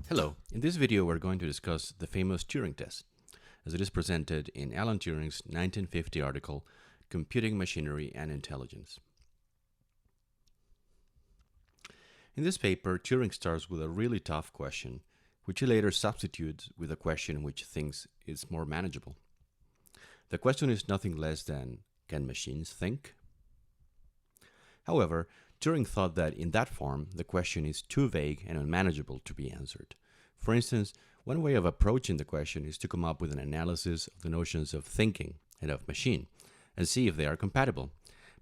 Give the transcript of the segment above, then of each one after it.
Hello, in this video we're going to discuss the famous Turing test, as it is presented in Alan Turing's 1950 article, Computing Machinery and Intelligence. In this paper, Turing starts with a really tough question, which he later substitutes with a question which he thinks is more manageable. The question is nothing less than, can machines think? However, Turing thought that in that form, the question is too vague and unmanageable to be answered. For instance, one way of approaching the question is to come up with an analysis of the notions of thinking and of machine, and see if they are compatible.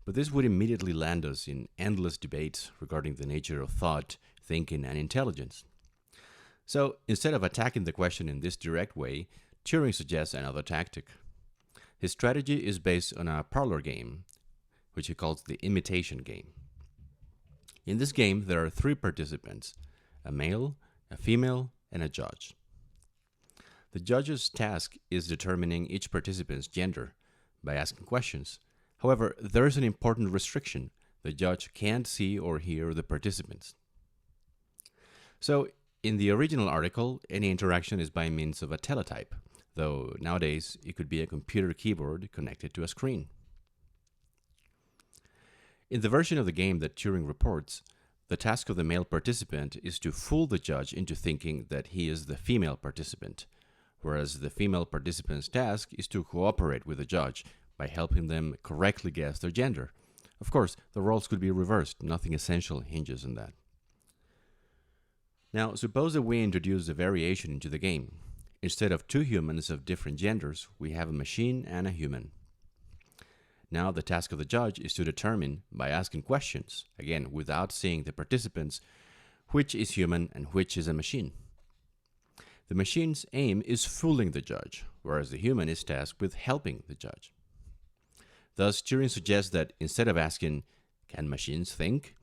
But this would immediately land us in endless debates regarding the nature of thought, thinking, and intelligence. So, instead of attacking the question in this direct way, Turing suggests another tactic. His strategy is based on a parlor game, which he calls the Imitation game. In this game, there are three participants: a male, a female, and a judge. The judge's task is determining each participant's gender by asking questions. However, there is an important restriction. The judge can't see or hear the participants. So, in the original article, any interaction is by means of a teletype, though nowadays it could be a computer keyboard connected to a screen. In the version of the game that Turing reports, the task of the male participant is to fool the judge into thinking that he is the female participant, whereas the female participant's task is to cooperate with the judge by helping them correctly guess their gender. Of course, the roles could be reversed. Nothing essential hinges on that. Now, suppose that we introduce a variation into the game. Instead of two humans of different genders, we have a machine and a human. Now the task of the judge is to determine, by asking questions, again without seeing the participants, which is human and which is a machine. The machine's aim is fooling the judge, whereas the human is tasked with helping the judge. Thus, Turing suggests that instead of asking, can machines think?,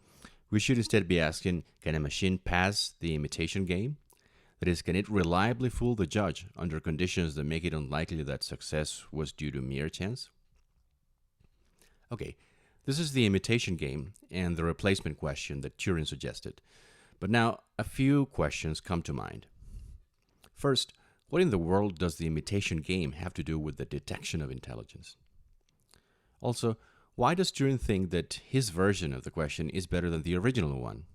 we should instead be asking, can a machine pass the imitation game? That is, can it reliably fool the judge under conditions that make it unlikely that success was due to mere chance? Okay, this is the imitation game and the replacement question that Turing suggested. But now, a few questions come to mind. First, what in the world does the imitation game have to do with the detection of intelligence? Also, why does Turing think that his version of the question is better than the original one?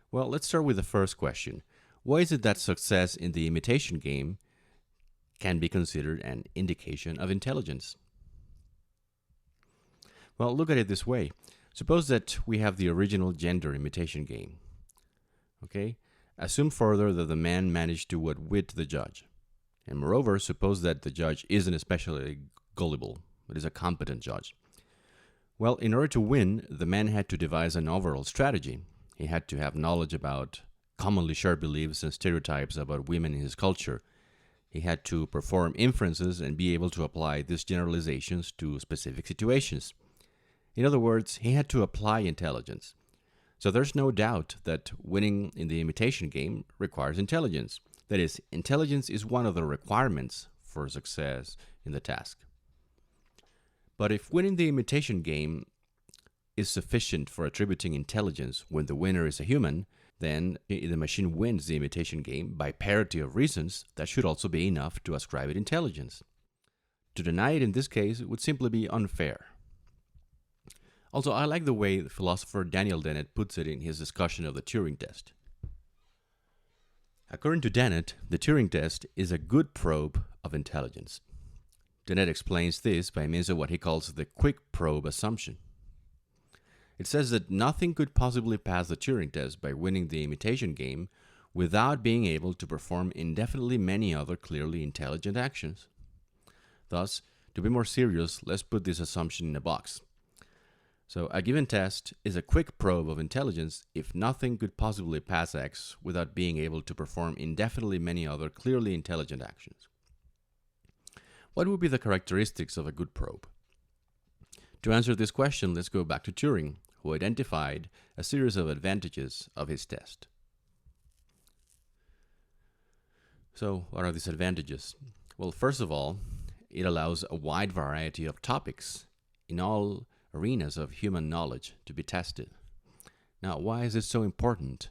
Well, let's start with the first question. Why is it that success in the imitation game can be considered an indication of intelligence? Well, look at it this way. Suppose that we have the original gender imitation game. Okay? Assume further that the man managed to outwit the judge. And moreover, suppose that the judge isn't especially gullible, but is a competent judge. Well, in order to win, the man had to devise an overall strategy. He had to have knowledge about commonly shared beliefs and stereotypes about women in his culture. He had to perform inferences and be able to apply these generalizations to specific situations. In other words, he had to apply intelligence. So there's no doubt that winning in the imitation game requires intelligence. That is, intelligence is one of the requirements for success in the task. But if winning the imitation game is sufficient for attributing intelligence when the winner is a human, then the machine wins the imitation game by parity of reasons. That should also be enough to ascribe it intelligence. To deny it in this case would simply be unfair. Also, I like the way the philosopher Daniel Dennett puts it in his discussion of the Turing test. According to Dennett, the Turing test is a good probe of intelligence. Dennett explains this by means of what he calls the quick probe assumption. It says that nothing could possibly pass the Turing test by winning the imitation game without being able to perform indefinitely many other clearly intelligent actions. Thus, to be more serious, let's put this assumption in a box. So, a given test is a quick probe of intelligence if nothing could possibly pass X without being able to perform indefinitely many other clearly intelligent actions. What would be the characteristics of a good probe? To answer this question, let's go back to Turing, who identified a series of advantages of his test. So, what are these advantages? Well, first of all, it allows a wide variety of topics in all arenas of human knowledge to be tested. Now, why is this so important?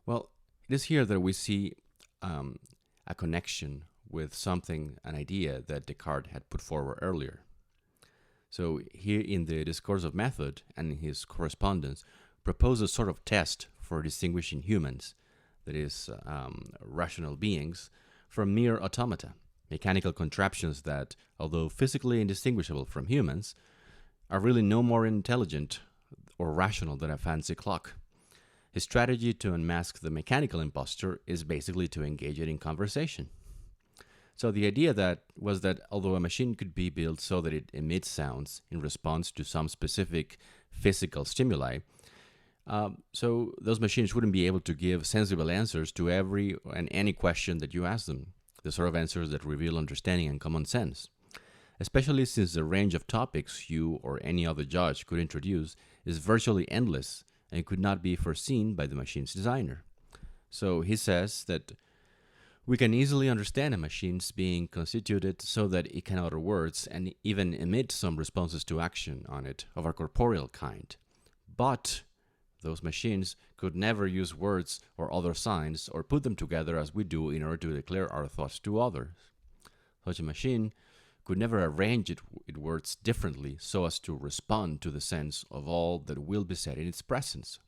Well, It is here that we see a connection with something, an idea that Descartes had put forward earlier. So here in the Discourse of Method and in his correspondence, proposes a sort of test for distinguishing humans, that is, rational beings, from mere automata, mechanical contraptions that, although physically indistinguishable from humans, are really no more intelligent or rational than a fancy clock. His strategy to unmask the mechanical impostor is basically to engage it in conversation. So the idea that was that although a machine could be built so that it emits sounds in response to some specific physical stimuli, so those machines wouldn't be able to give sensible answers to every and any question that you ask them, the sort of answers that reveal understanding and common sense. Especially since the range of topics you or any other judge could introduce is virtually endless and could not be foreseen by the machine's designer. So he says that we can easily understand a machine's being constituted so that it can utter words and even emit some responses to action on it of a corporeal kind. But those machines could never use words or other signs or put them together as we do in order to declare our thoughts to others. Such a machine could never arrange its words differently so as to respond to the sense of all that will be said in its presence.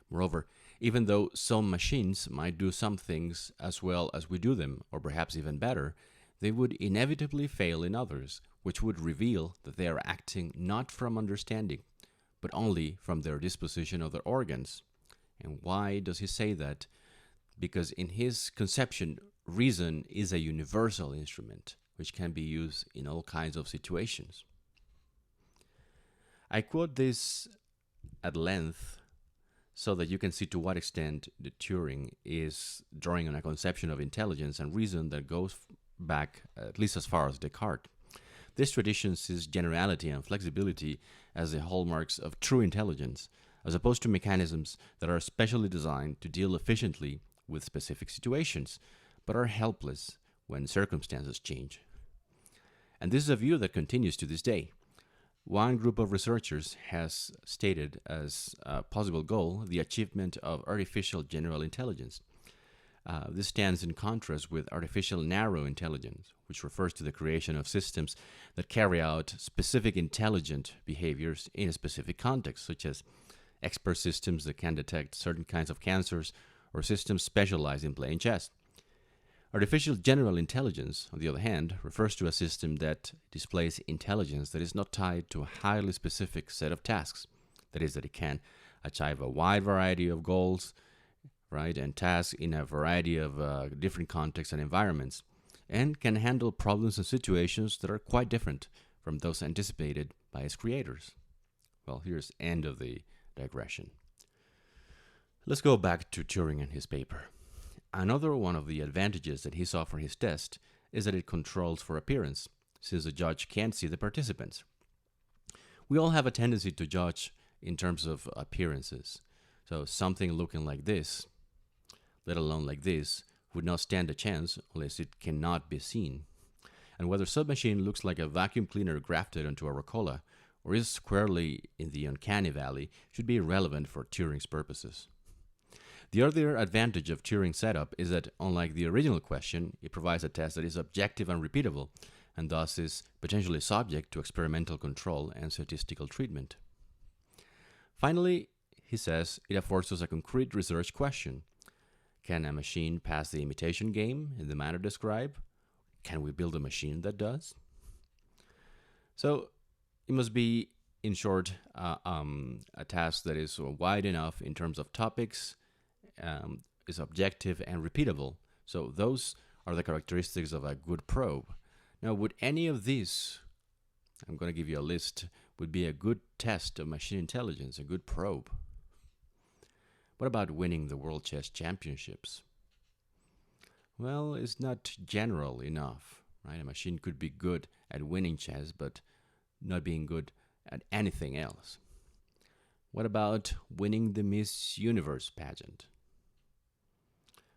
Moreover, even though some machines might do some things as well as we do them, or perhaps even better, they would inevitably fail in others, which would reveal that they are acting not from understanding, but only from their disposition of their organs. And why does he say that? Because in his conception, reason is a universal instrument, which can be used in all kinds of situations. I quote this at length so that you can see to what extent the Turing is drawing on a conception of intelligence and reason that goes back at least as far as Descartes. This tradition sees generality and flexibility as the hallmarks of true intelligence, as opposed to mechanisms that are specially designed to deal efficiently with specific situations, but are helpless when circumstances change. And this is a view that continues to this day. One group of researchers has stated as a possible goal the achievement of artificial general intelligence. This stands in contrast with artificial narrow intelligence, which refers to the creation of systems that carry out specific intelligent behaviors in a specific context, such as expert systems that can detect certain kinds of cancers or systems specialized in playing chess. Artificial general intelligence, on the other hand, refers to a system that displays intelligence that is not tied to a highly specific set of tasks. That is, that it can achieve a wide variety of goals, right, and tasks in a variety of different contexts and environments, and can handle problems and situations that are quite different from those anticipated by its creators. Well, here's the end of the digression. Let's go back to Turing and his paper. Another one of the advantages that he saw for his test is that it controls for appearance, since the judge can't see the participants. We all have a tendency to judge in terms of appearances. So something looking like this, let alone like this, would not stand a chance unless it cannot be seen. And whether such machine looks like a vacuum cleaner grafted onto a Rocola or is squarely in the uncanny valley should be irrelevant for Turing's purposes. The other advantage of Turing's setup is that, unlike the original question, it provides a test that is objective and repeatable, and thus is potentially subject to experimental control and statistical treatment. Finally, he says it affords us a concrete research question. Can a machine pass the imitation game in the manner described? Can we build a machine that does? So it must be, in short, a task that is wide enough in terms of topics, is objective and repeatable. So those are the characteristics of a good probe. Now, would any of these, I'm going to give you a list, would be a good test of machine intelligence, a good probe? What about winning the World Chess Championships? Well, it's not general enough, right? A machine could be good at winning chess, but not being good at anything else. What about winning the Miss Universe pageant?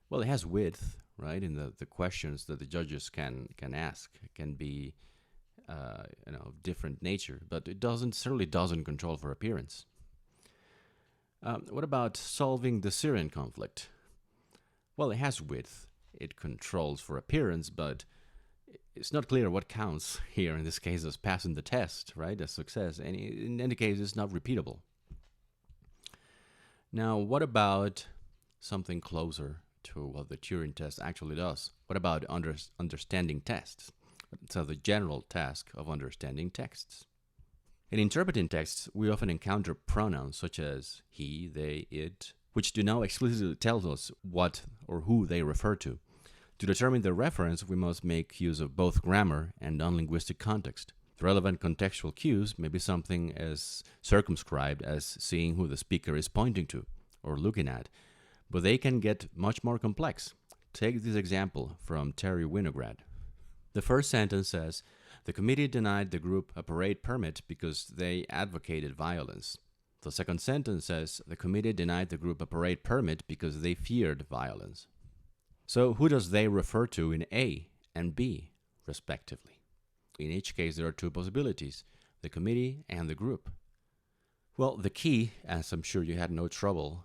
Well, it has width, right? And the questions that the judges can ask can be, of different nature, but it certainly doesn't control for appearance. What about solving the Syrian conflict? Well, it has width. It controls for appearance, but it's not clear what counts here in this case as passing the test, right? As success. And in any case, it's not repeatable. Now, what about something closer to what the Turing test actually does? What about understanding tests? So, the general task of understanding texts. In interpreting texts, we often encounter pronouns such as he, they, it, which do not explicitly tell us what or who they refer to. To determine the reference, we must make use of both grammar and non-linguistic context. The relevant contextual cues may be something as circumscribed as seeing who the speaker is pointing to or looking at, but they can get much more complex. Take this example from Terry Winograd. The first sentence says, "The committee denied the group a parade permit because they advocated violence." The second sentence says, "The committee denied the group a parade permit because they feared violence." So who does they refer to in A and B, respectively? In each case, there are two possibilities, the committee and the group. Well, the key, as I'm sure you had no trouble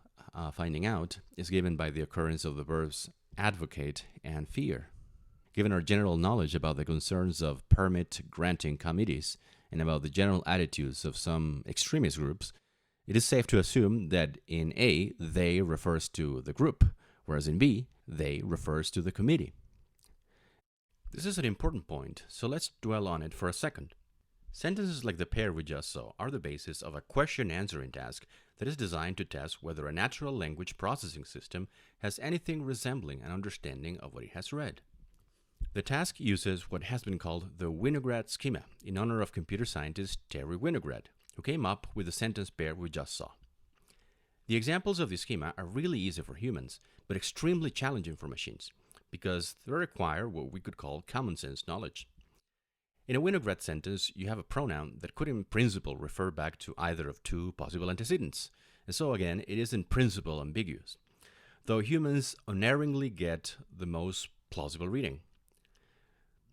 finding out, is given by the occurrence of the verbs advocate and fear. Given our general knowledge about the concerns of permit-granting committees and about the general attitudes of some extremist groups, it is safe to assume that in A, they refers to the group, whereas in B, they refers to the committee. This is an important point, so let's dwell on it for a second. Sentences like the pair we just saw are the basis of a question-answering task that is designed to test whether a natural language processing system has anything resembling an understanding of what it has read. The task uses what has been called the Winograd Schema in honor of computer scientist Terry Winograd, who came up with the sentence pair we just saw. The examples of this schema are really easy for humans, but extremely challenging for machines, because they require what we could call common sense knowledge. In a Winograd sentence, you have a pronoun that could in principle refer back to either of two possible antecedents, and so again, it is in principle ambiguous, though humans unerringly get the most plausible reading.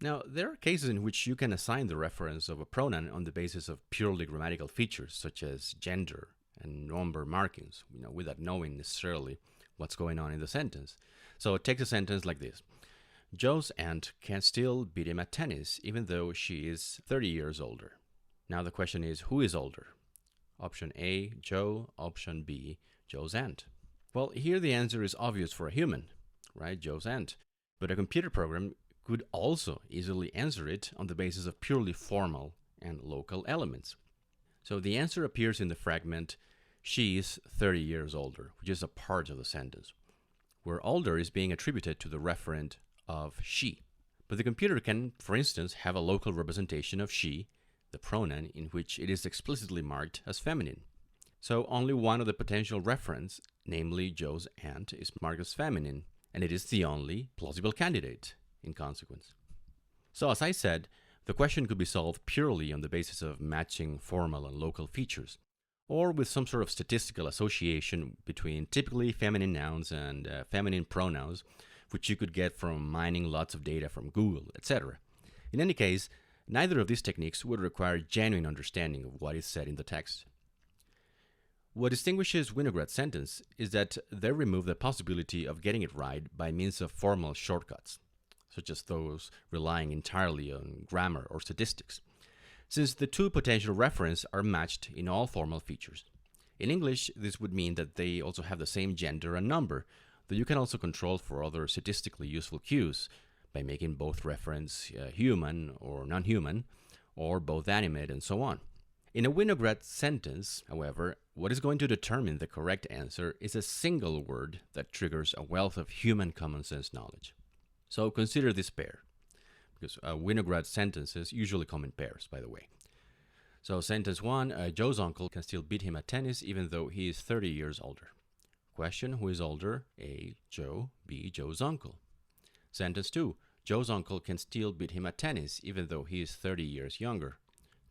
Now, there are cases in which you can assign the reference of a pronoun on the basis of purely grammatical features, such as gender and number markings, without knowing necessarily what's going on in the sentence. So take a sentence like this. Joe's aunt can still beat him at tennis, even though she is 30 years older. Now the question is, who is older? Option A, Joe. Option B, Joe's aunt. Well, here the answer is obvious for a human, right? Joe's aunt. But a computer program could also easily answer it on the basis of purely formal and local elements. So the answer appears in the fragment, she is 30 years older, which is a part of the sentence, where older is being attributed to the referent of she. But the computer can, for instance, have a local representation of she, the pronoun, in which it is explicitly marked as feminine. So only one of the potential referents, namely Joe's aunt, is marked as feminine, and it is the only plausible candidate in consequence. So as I said, the question could be solved purely on the basis of matching formal and local features, or with some sort of statistical association between typically feminine nouns and feminine pronouns, which you could get from mining lots of data from Google, etc. In any case, neither of these techniques would require genuine understanding of what is said in the text. What distinguishes Winograd's sentence is that they remove the possibility of getting it right by means of formal shortcuts, such as those relying entirely on grammar or statistics, since the two potential references are matched in all formal features. In English, this would mean that they also have the same gender and number, though you can also control for other statistically useful cues by making both reference human or non-human, or both animate and so on. In a Winograd sentence, however, what is going to determine the correct answer is a single word that triggers a wealth of human common sense knowledge. So consider this pair, because Winograd sentences usually come in pairs, by the way. So sentence 1, Joe's uncle can still beat him at tennis even though he is 30 years older. Question, who is older? A, Joe. B, Joe's uncle. Sentence 2, Joe's uncle can still beat him at tennis even though he is 30 years younger.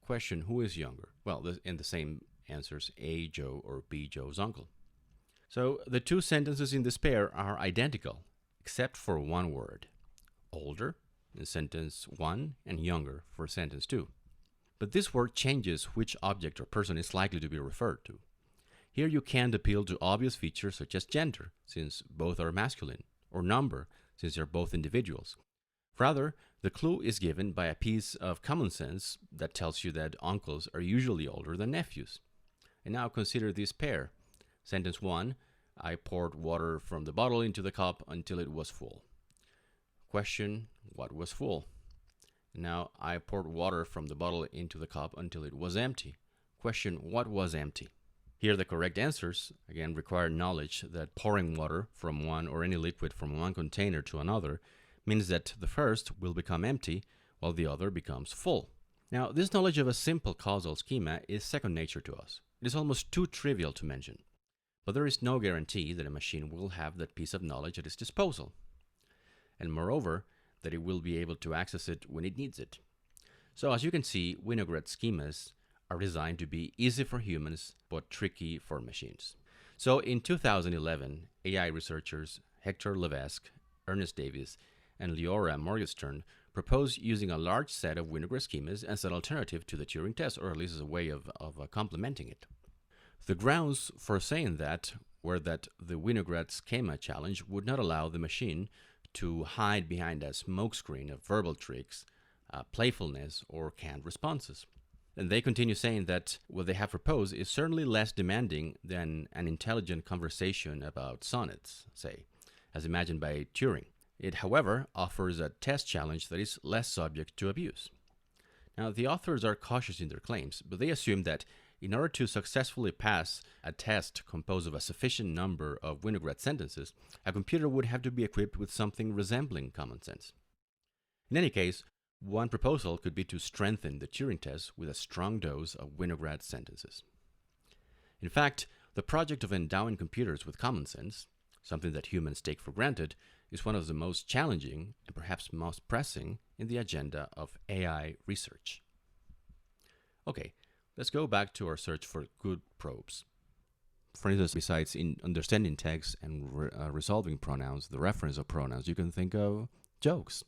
Question, who is younger? Well, in the same answers, A, Joe, or B, Joe's uncle. So the two sentences in this pair are identical, except for one word, older in sentence 1 and younger for sentence 2. But this word changes which object or person is likely to be referred to. Here you can't appeal to obvious features such as gender, since both are masculine, or number, since they're both individuals. Rather, the clue is given by a piece of common sense that tells you that uncles are usually older than nephews. And now consider this pair. Sentence 1, I poured water from the bottle into the cup until it was full. Question, what was full? Now, I poured water from the bottle into the cup until it was empty. Question, what was empty? Here the correct answers, again, require knowledge that pouring water from one or any liquid from one container to another means that the first will become empty while the other becomes full. Now, this knowledge of a simple causal schema is second nature to us. It is almost too trivial to mention. But there is no guarantee that a machine will have that piece of knowledge at its disposal. And moreover, that it will be able to access it when it needs it. So as you can see, Winograd schemas are designed to be easy for humans, but tricky for machines. So in 2011, AI researchers Hector Levesque, Ernest Davis, and Leora Morgenstern proposed using a large set of Winograd schemas as an alternative to the Turing test, or at least as a way of complementing it. The grounds for saying that were that the Winograd schema challenge would not allow the machine to hide behind a smokescreen of verbal tricks, playfulness, or canned responses. And they continue saying that what they have proposed is certainly less demanding than an intelligent conversation about sonnets, say, as imagined by Turing. It, however, offers a test challenge that is less subject to abuse. Now, the authors are cautious in their claims, but they assume that in order to successfully pass a test composed of a sufficient number of Winograd sentences, a computer would have to be equipped with something resembling common sense. In any case, one proposal could be to strengthen the Turing test with a strong dose of Winograd sentences. In fact, the project of endowing computers with common sense, something that humans take for granted, is one of the most challenging and perhaps most pressing in the agenda of AI research. Okay, let's go back to our search for good probes. For instance, besides in understanding text and resolving pronouns, the reference of pronouns, you can think of jokes.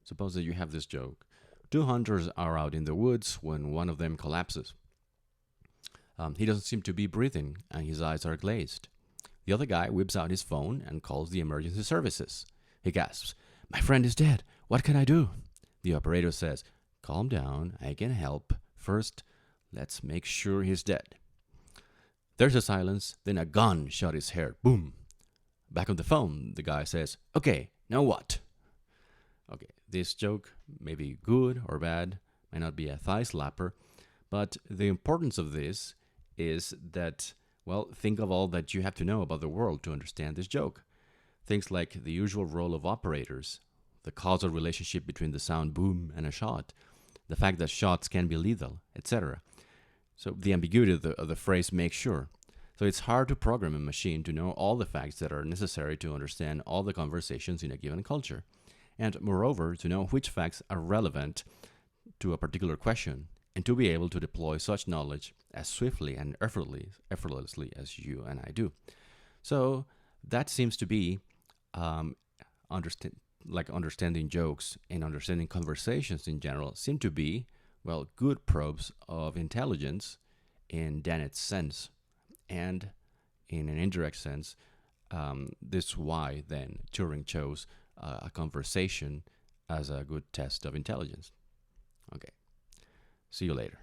Suppose that you have this joke. Two hunters are out in the woods when one of them collapses. He doesn't seem to be breathing and his eyes are glazed. The other guy whips out his phone and calls the emergency services. He gasps, "My friend is dead. What can I do?" The operator says, "Calm down. I can help. First, let's make sure he's dead." There's a silence, then a gun shot his head. Boom. Back on the phone, the guy says, "Okay, now what?" Okay, this joke may be good or bad, may not be a thigh slapper, but the importance of this is that, well, think of all that you have to know about the world to understand this joke. Things like the usual role of operators, the causal relationship between the sound boom and a shot, the fact that shots can be lethal, etc. So the ambiguity of the phrase "make sure." So it's hard to program a machine to know all the facts that are necessary to understand all the conversations in a given culture. And moreover, to know which facts are relevant to a particular question, and to be able to deploy such knowledge as swiftly and effortlessly as you and I do. So that seems to be understanding jokes and understanding conversations in general seem to be, well, good probes of intelligence in Dennett's sense. And in an indirect sense, this is why then Turing chose a conversation as a good test of intelligence. Okay. See you later.